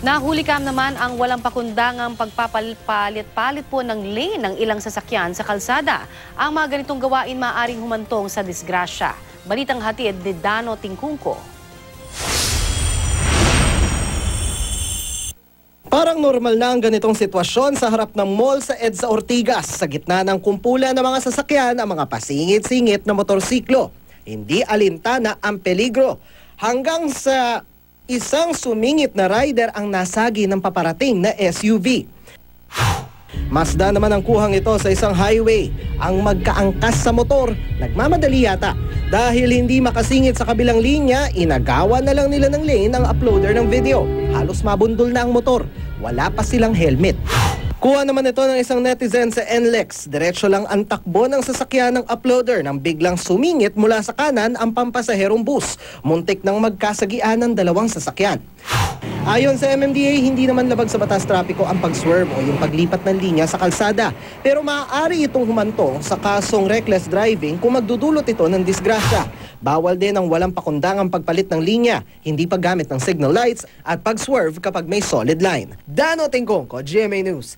Nahulikam naman ang walang pakundangang pagpapalit-palit po ng lane ng ilang sasakyan sa kalsada. Ang mga ganitong gawain maaaring humantong sa disgrasya. Balitang hatid ni Dano Tingkungko. Parang normal na ang ganitong sitwasyon sa harap ng mall sa EDSA Ortigas. Sa gitna ng kumpulan ng mga sasakyan ang mga pasingit-singit na motorsiklo. Hindi alintana ang peligro. Hanggang sa isang sumingit na rider ang nasagi ng paparating na SUV. Mazda naman ang kuhang ito sa isang highway. Ang magkaangkas sa motor, nagmamadali yata. Dahil hindi makasingit sa kabilang linya, inagawa na lang nila ng lane ang uploader ng video. Halos mabundol na ang motor. Wala pa silang helmet. Kuha naman ito ng isang netizen sa NLEX. Diretso lang ang takbo ng sasakyan ng uploader nang biglang sumingit mula sa kanan ang pampasaherong bus. Muntik nang magkasagian ng dalawang sasakyan. Ayon sa MMDA, hindi naman labag sa batas trapiko ang pag-swerve o yung paglipat ng linya sa kalsada. Pero maaari itong humantong sa kasong reckless driving kung magdudulot ito ng disgrasya. Bawal din ang walang pakundangang pagpalit ng linya, hindi paggamit ng signal lights at pag-swerve kapag may solid line. Dano Tingkungko, GMA News.